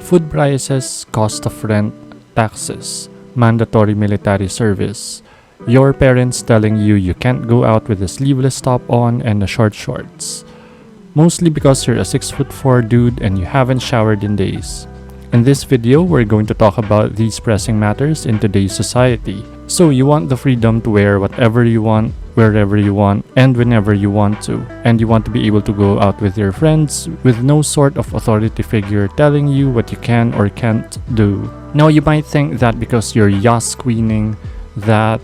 food prices, cost of rent, taxes, mandatory military service, your parents telling you can't go out with a sleeveless top on and a short shorts, mostly because you're a 6'4" dude and you haven't showered in days. In this video, we're going to talk about these pressing matters in today's society. So you want the freedom to wear whatever you want, wherever you want, and whenever you want to. And you want to be able to go out with your friends with no sort of authority figure telling you what you can or can't do. Now you might think that because you're yas queening, that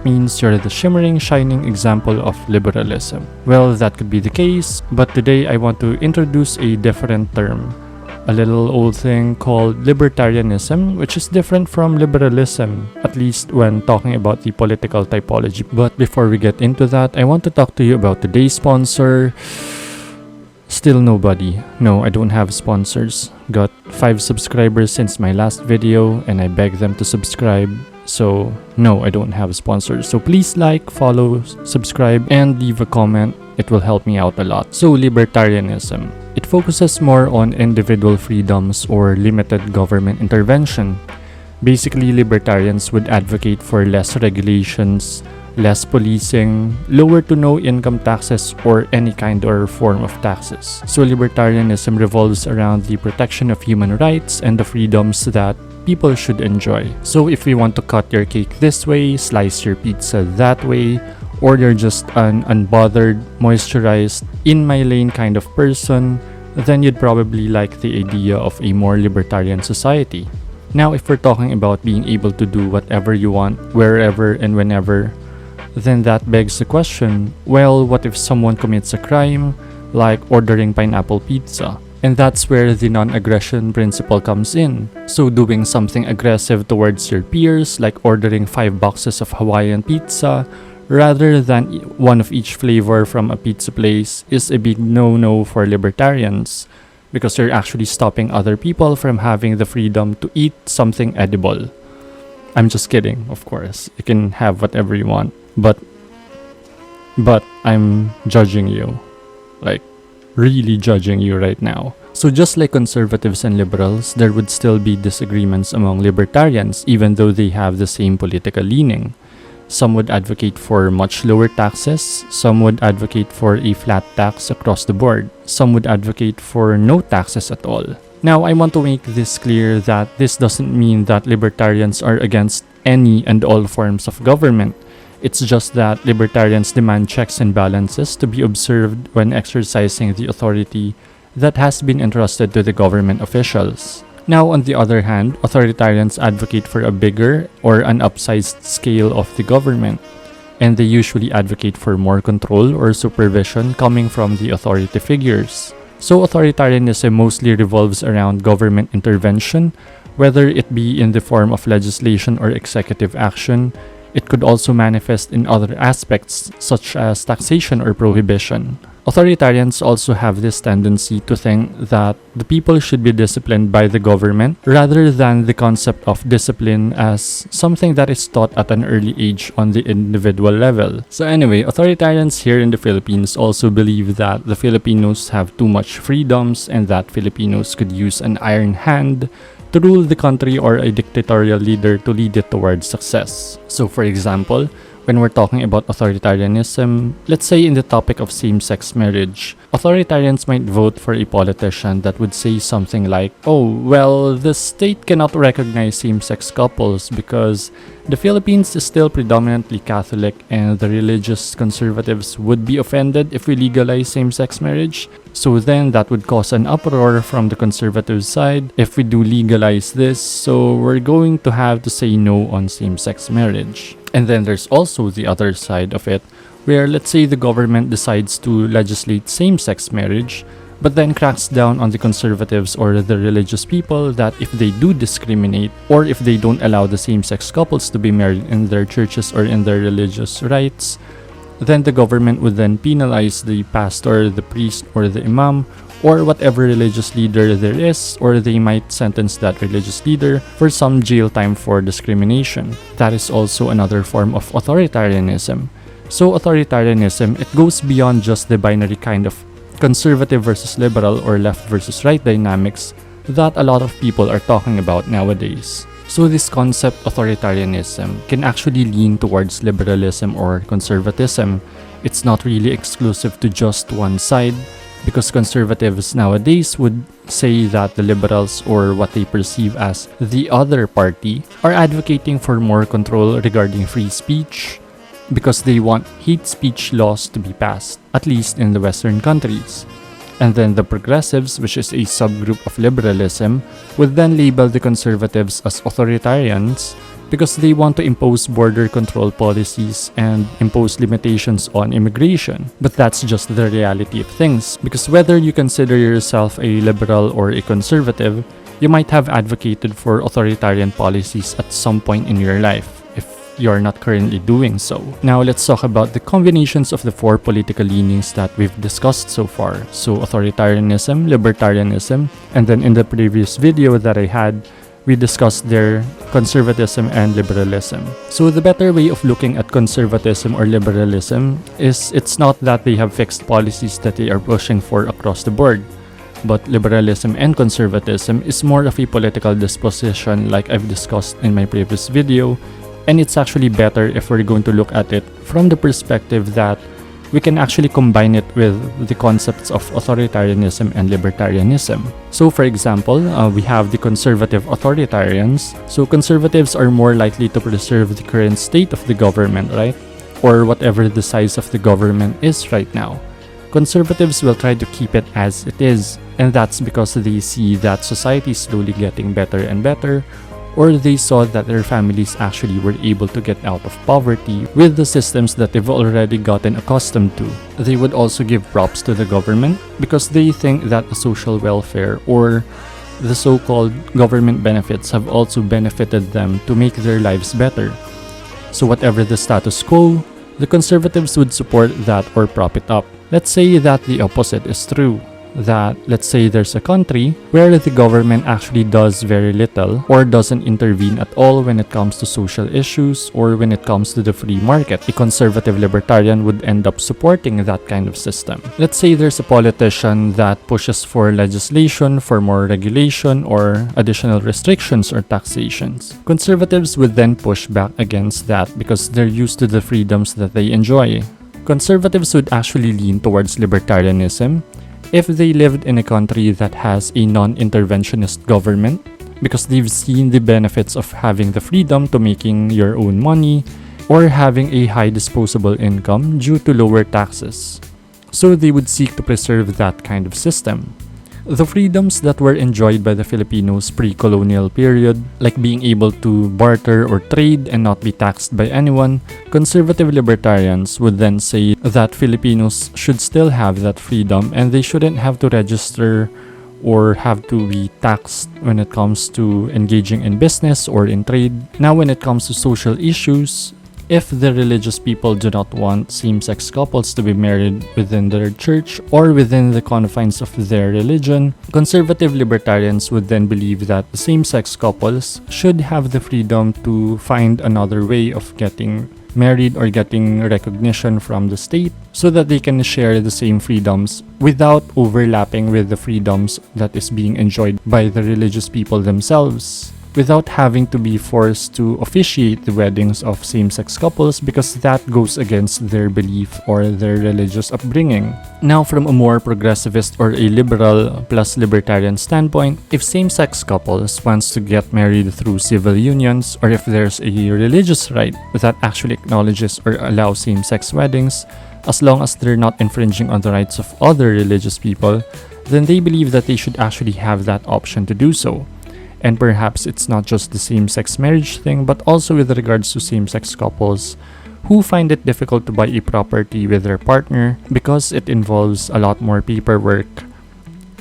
means you're the shimmering, shining example of liberalism. Well, that could be the case, but today I want to introduce a different term. A little old thing called Libertarianism, which is different from liberalism, at least when talking about the political typology. But before we get into that, I want to talk to you about today's sponsor. Still nobody. No, I don't have sponsors. Got 5 subscribers since my last video and I beg them to subscribe. So no, I don't have sponsors. So please like, follow, subscribe, and leave a comment. It will help me out a lot. So libertarianism. It focuses more on individual freedoms or limited government intervention. Basically, libertarians would advocate for less regulations, less policing, lower to no income taxes, or any kind or form of taxes. So libertarianism revolves around the protection of human rights and the freedoms that people should enjoy. So if you want to cut your cake this way, slice your pizza that way, or you're just an unbothered, moisturized, in my lane kind of person, then you'd probably like the idea of a more libertarian society. Now, if we're talking about being able to do whatever you want, wherever and whenever, then that begs the question, well, what if someone commits a crime, like ordering pineapple pizza? And that's where the non-aggression principle comes in. So doing something aggressive towards your peers, like ordering 5 boxes of Hawaiian pizza, rather than one of each flavor from a pizza place, is a big no-no for libertarians, because you're actually stopping other people from having the freedom to eat something edible. I'm just kidding, of course. You can have whatever you want, but I'm judging you, like really judging you right now. So just like conservatives and liberals, there would still be disagreements among libertarians even though they have the same political leaning. Some would advocate for much lower taxes, some would advocate for a flat tax across the board, some would advocate for no taxes at all. Now, I want to make this clear that this doesn't mean that libertarians are against any and all forms of government. It's just that libertarians demand checks and balances to be observed when exercising the authority that has been entrusted to the government officials. Now, on the other hand, authoritarians advocate for a bigger or an upsized scale of the government, and they usually advocate for more control or supervision coming from the authority figures. So authoritarianism mostly revolves around government intervention, whether it be in the form of legislation or executive action. It could also manifest in other aspects such as taxation or prohibition. Authoritarians also have this tendency to think that the people should be disciplined by the government rather than the concept of discipline as something that is taught at an early age on the individual level. So anyway, authoritarians here in the Philippines also believe that the Filipinos have too much freedoms and that Filipinos could use an iron hand to rule the country or a dictatorial leader to lead it towards success. So for example, when we're talking about authoritarianism, let's say in the topic of same-sex marriage, authoritarians might vote for a politician that would say something like, oh, well, the state cannot recognize same-sex couples because the Philippines is still predominantly Catholic and the religious conservatives would be offended if we legalize same-sex marriage. So then that would cause an uproar from the conservative side if we do legalize this, so we're going to have to say no on same-sex marriage. And then there's also the other side of it, where let's say the government decides to legislate same-sex marriage, but then cracks down on the conservatives or the religious people that if they do discriminate or if they don't allow the same-sex couples to be married in their churches or in their religious rites, then the government would then penalize the pastor, the priest, or the imam, or whatever religious leader there is, or they might sentence that religious leader for some jail time for discrimination. That is also another form of authoritarianism. So authoritarianism, it goes beyond just the binary kind of conservative versus liberal or left versus right dynamics that a lot of people are talking about nowadays. So this concept, authoritarianism, can actually lean towards liberalism or conservatism. It's not really exclusive to just one side, because conservatives nowadays would say that the liberals, or what they perceive as the other party, are advocating for more control regarding free speech because they want hate speech laws to be passed, at least in the Western countries. And then the progressives, which is a subgroup of liberalism, would then label the conservatives as authoritarians because they want to impose border control policies and impose limitations on immigration. But that's just the reality of things, because whether you consider yourself a liberal or a conservative, you might have advocated for authoritarian policies at some point in your life, if you're not currently doing so. Now let's talk about the combinations of the four political leanings that we've discussed so far. So authoritarianism, libertarianism, and then in the previous video that I had, we discussed their conservatism and liberalism. So the better way of looking at conservatism or liberalism is it's not that they have fixed policies that they are pushing for across the board, but liberalism and conservatism is more of a political disposition like I've discussed in my previous video, and it's actually better if we're going to look at it from the perspective that we can actually combine it with the concepts of authoritarianism and libertarianism. So for example, we have the conservative authoritarians. So conservatives are more likely to preserve the current state of the government, right? Or whatever the size of the government is right now. Conservatives will try to keep it as it is, and that's because they see that society is slowly getting better and better, or they saw that their families actually were able to get out of poverty with the systems that they've already gotten accustomed to. They would also give props to the government because they think that the social welfare or the so-called government benefits have also benefited them to make their lives better. So whatever the status quo, the conservatives would support that or prop it up. Let's say that the opposite is true. That let's say there's a country where the government actually does very little or doesn't intervene at all when it comes to social issues or when it comes to the free market. A conservative libertarian would end up supporting that kind of system. Let's say there's a politician that pushes for legislation for more regulation or additional restrictions or taxations. Conservatives would then push back against that because they're used to the freedoms that they enjoy. Conservatives would actually lean towards libertarianism if they lived in a country that has a non-interventionist government, because they've seen the benefits of having the freedom to making your own money or having a high disposable income due to lower taxes. So they would seek to preserve that kind of system. The freedoms that were enjoyed by the Filipinos pre-colonial period, like being able to barter or trade and not be taxed by anyone, conservative libertarians would then say that Filipinos should still have that freedom and they shouldn't have to register or have to be taxed when it comes to engaging in business or in trade. Now when it comes to social issues, if the religious people do not want same-sex couples to be married within their church or within the confines of their religion, conservative libertarians would then believe that the same-sex couples should have the freedom to find another way of getting married or getting recognition from the state so that they can share the same freedoms without overlapping with the freedoms that is being enjoyed by the religious people themselves, without having to be forced to officiate the weddings of same-sex couples because that goes against their belief or their religious upbringing. Now, from a more progressivist or a liberal plus libertarian standpoint, if same-sex couples wants to get married through civil unions, or if there's a religious right that actually acknowledges or allows same-sex weddings, as long as they're not infringing on the rights of other religious people, then they believe that they should actually have that option to do so. And perhaps it's not just the same-sex marriage thing, but also with regards to same-sex couples who find it difficult to buy a property with their partner because it involves a lot more paperwork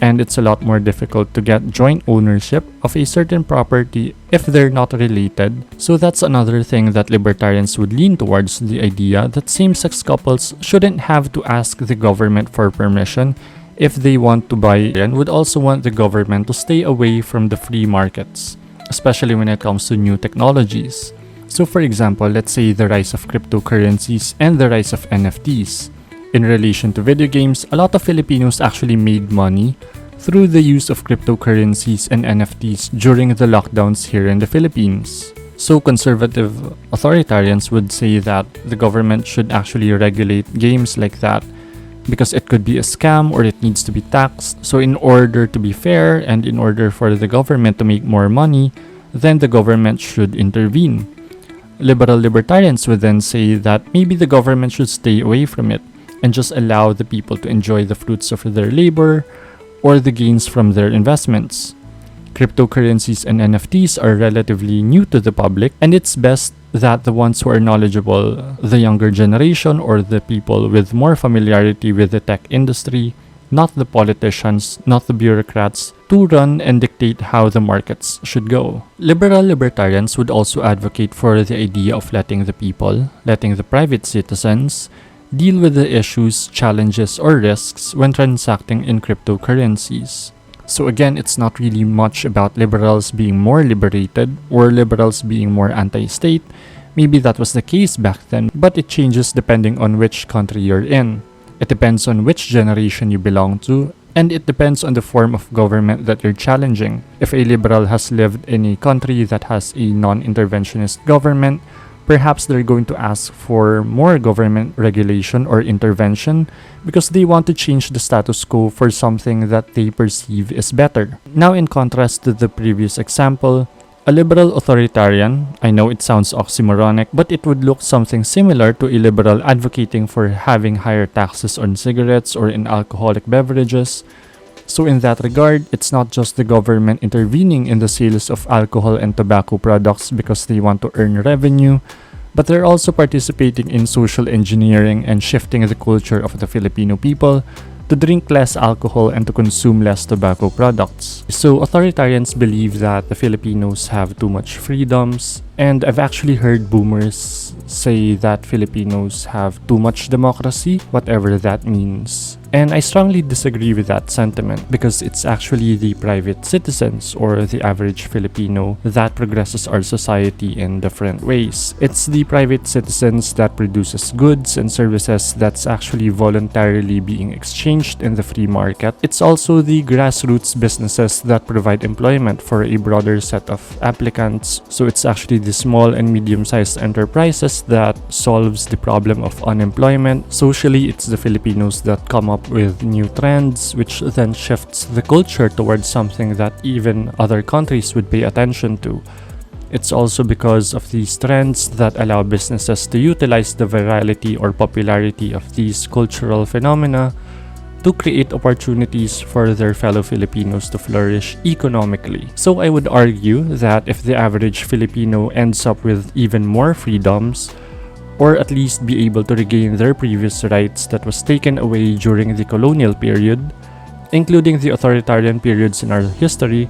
and it's a lot more difficult to get joint ownership of a certain property if they're not related. So that's another thing that libertarians would lean towards, the idea that same-sex couples shouldn't have to ask the government for permission if they want to buy, and would also want the government to stay away from the free markets, especially when it comes to new technologies. So for example, let's say the rise of cryptocurrencies and the rise of NFTs. In relation to video games, a lot of Filipinos actually made money through the use of cryptocurrencies and NFTs during the lockdowns here in the Philippines. So conservative authoritarians would say that the government should actually regulate games like that because it could be a scam or it needs to be taxed. So in order to be fair and in order for the government to make more money, then the government should intervene. Liberal libertarians would then say that maybe the government should stay away from it and just allow the people to enjoy the fruits of their labor or the gains from their investments. Cryptocurrencies and NFTs are relatively new to the public, and it's best that the ones who are knowledgeable, the younger generation or the people with more familiarity with the tech industry, not the politicians, not the bureaucrats, to run and dictate how the markets should go. Liberal libertarians would also advocate for the idea of letting the people, letting the private citizens, deal with the issues, challenges, or risks when transacting in cryptocurrencies. So again, it's not really much about liberals being more liberated or liberals being more anti-state. Maybe that was the case back then, but it changes depending on which country you're in. It depends on which generation you belong to, and it depends on the form of government that you're challenging. If a liberal has lived in a country that has a non-interventionist government, perhaps they're going to ask for more government regulation or intervention because they want to change the status quo for something that they perceive is better. Now, in contrast to the previous example, a liberal authoritarian, I know it sounds oxymoronic, but it would look something similar to a liberal advocating for having higher taxes on cigarettes or in alcoholic beverages. So in that regard, it's not just the government intervening in the sales of alcohol and tobacco products because they want to earn revenue, but they're also participating in social engineering and shifting the culture of the Filipino people to drink less alcohol and to consume less tobacco products. So authoritarians believe that the Filipinos have too much freedoms, and I've actually heard boomers say that Filipinos have too much democracy, whatever that means. And I strongly disagree with that sentiment because it's actually the private citizens or the average Filipino that progresses our society in different ways. It's the private citizens that produces goods and services that's actually voluntarily being exchanged in the free market. It's also the grassroots businesses that provide employment for a broader set of applicants. So it's actually the small and medium-sized enterprises that solves the problem of unemployment. Socially, it's the Filipinos that come up with new trends, which then shifts the culture towards something that even other countries would pay attention to. It's also because of these trends that allow businesses to utilize the virality or popularity of these cultural phenomena to create opportunities for their fellow Filipinos to flourish economically. So I would argue that if the average Filipino ends up with even more freedoms, or at least be able to regain their previous rights that was taken away during the colonial period, including the authoritarian periods in our history,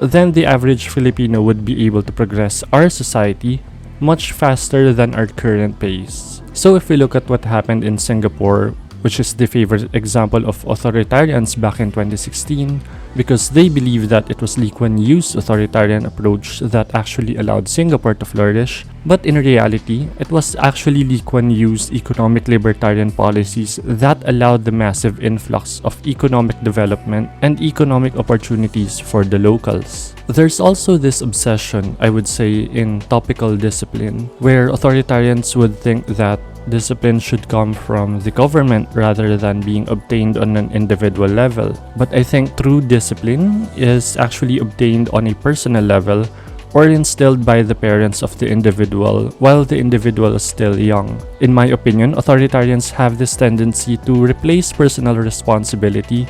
then the average Filipino would be able to progress our society much faster than our current pace. So if we look at what happened in Singapore, which is the favorite example of authoritarians back in 2016, because they believe that it was Lee Kuan Yew's authoritarian approach that actually allowed Singapore to flourish, but in reality, it was actually Lee Kuan Yew's economic libertarian policies that allowed the massive influx of economic development and economic opportunities for the locals. There's also this obsession, I would say, in topical discipline, where authoritarians would think that discipline should come from the government rather than being obtained on an individual level. But I think true discipline is actually obtained on a personal level or instilled by the parents of the individual while the individual is still young. In my opinion, authoritarians have this tendency to replace personal responsibility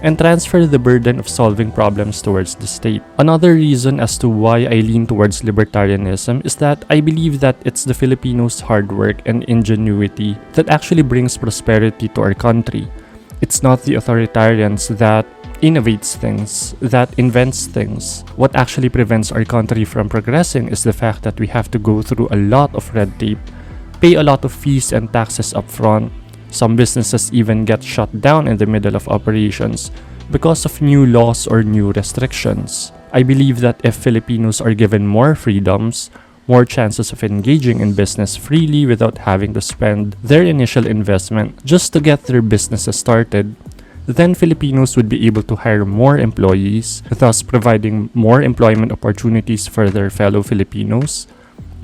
and transfer the burden of solving problems towards the state. Another reason as to why I lean towards libertarianism is that I believe that it's the Filipinos' hard work and ingenuity that actually brings prosperity to our country. It's not the authoritarians that innovates things, that invents things. What actually prevents our country from progressing is the fact that we have to go through a lot of red tape, pay a lot of fees and taxes upfront. Some businesses even get shut down in the middle of operations because of new laws or new restrictions. I believe that if Filipinos are given more freedoms, more chances of engaging in business freely without having to spend their initial investment just to get their businesses started, then Filipinos would be able to hire more employees, thus providing more employment opportunities for their fellow Filipinos,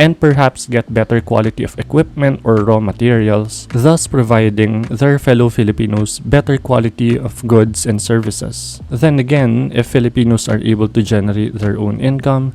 and perhaps get better quality of equipment or raw materials, thus providing their fellow Filipinos better quality of goods and services. Then again, if Filipinos are able to generate their own income,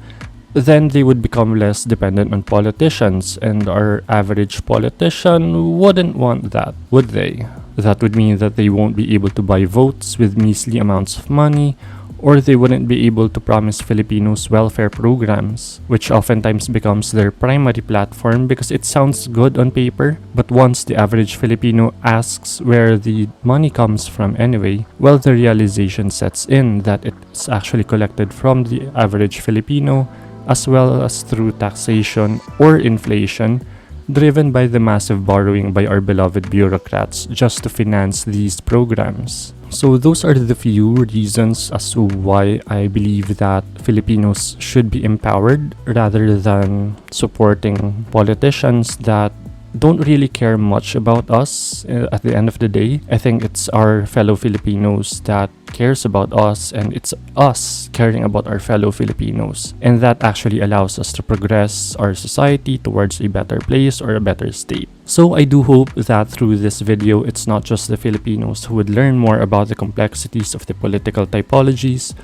then they would become less dependent on politicians, and our average politician wouldn't want that, would they? That would mean that they won't be able to buy votes with measly amounts of money, or they wouldn't be able to promise Filipinos welfare programs, which oftentimes becomes their primary platform because it sounds good on paper, but once the average Filipino asks where the money comes from anyway, well, the realization sets in that it's actually collected from the average Filipino, as well as through taxation or inflation, driven by the massive borrowing by our beloved bureaucrats just to finance these programs. So those are the few reasons as to why I believe that Filipinos should be empowered rather than supporting politicians that don't really care much about us at the end of the day. I think it's our fellow Filipinos that cares about us, and it's us caring about our fellow Filipinos, and that actually allows us to progress our society towards a better place or a better state. So I do hope that through this video, it's not just the Filipinos who would learn more about the complexities of the political typologies.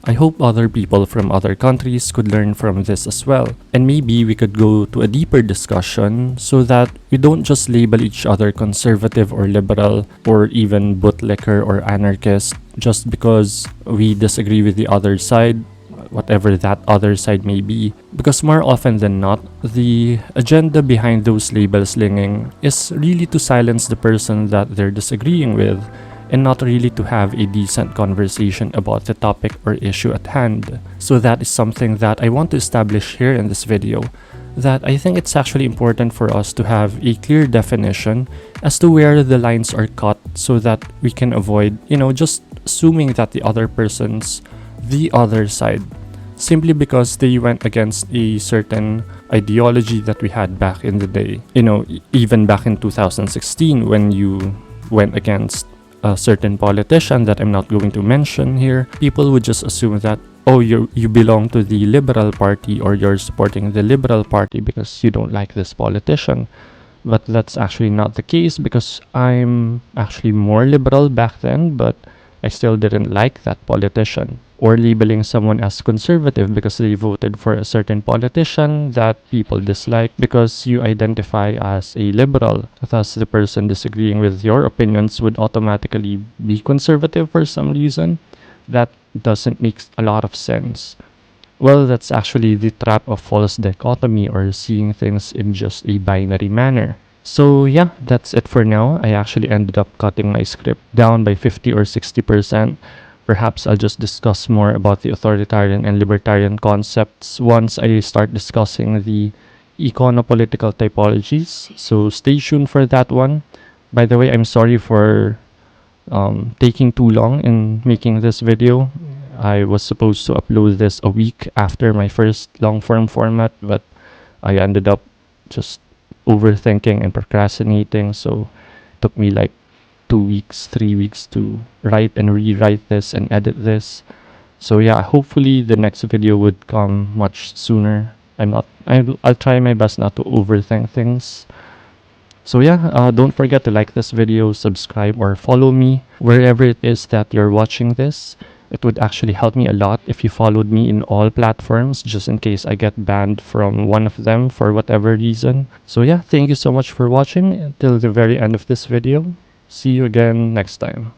I hope other people from other countries could learn from this as well. And maybe we could go to a deeper discussion so that we don't just label each other conservative or liberal or even bootlicker or anarchist just because we disagree with the other side, whatever that other side may be. Because more often than not, the agenda behind those label slinging is really to silence the person that they're disagreeing with, and not really to have a decent conversation about the topic or issue at hand. So that is something that I want to establish here in this video, that I think it's actually important for us to have a clear definition as to where the lines are cut so that we can avoid, just assuming that the other person's the other side simply because they went against a certain ideology that we had back in the day. Even back in 2016 when you went against a certain politician that I'm not going to mention here, people would just assume that, oh, you belong to the Liberal Party or you're supporting the Liberal Party because you don't like this politician. But that's actually not the case, because I'm actually more liberal back then, but I still didn't like that politician. Or labeling someone as conservative because they voted for a certain politician that people dislike because you identify as a liberal. Thus, the person disagreeing with your opinions would automatically be conservative for some reason. That doesn't make a lot of sense. Well, that's actually the trap of false dichotomy, or seeing things in just a binary manner. So yeah, that's it for now. I actually ended up cutting my script down by 50 or 60%. Perhaps I'll just discuss more about the authoritarian and libertarian concepts once I start discussing the econopolitical typologies. So stay tuned for that one. By the way, I'm sorry for taking too long in making this video. I was supposed to upload this a week after my first long-form format, but I ended up just overthinking and procrastinating, so it took me like 2 weeks, 3 weeks to write and rewrite this and edit this. So yeah, hopefully the next video would come much sooner. I'll try my best not to overthink things. So yeah, don't forget to like this video, subscribe, or follow me wherever it is that you're watching this. It would actually help me a lot if you followed me in all platforms, just in case I get banned from one of them for whatever reason. So yeah, thank you so much for watching until the very end of this video. See you again next time.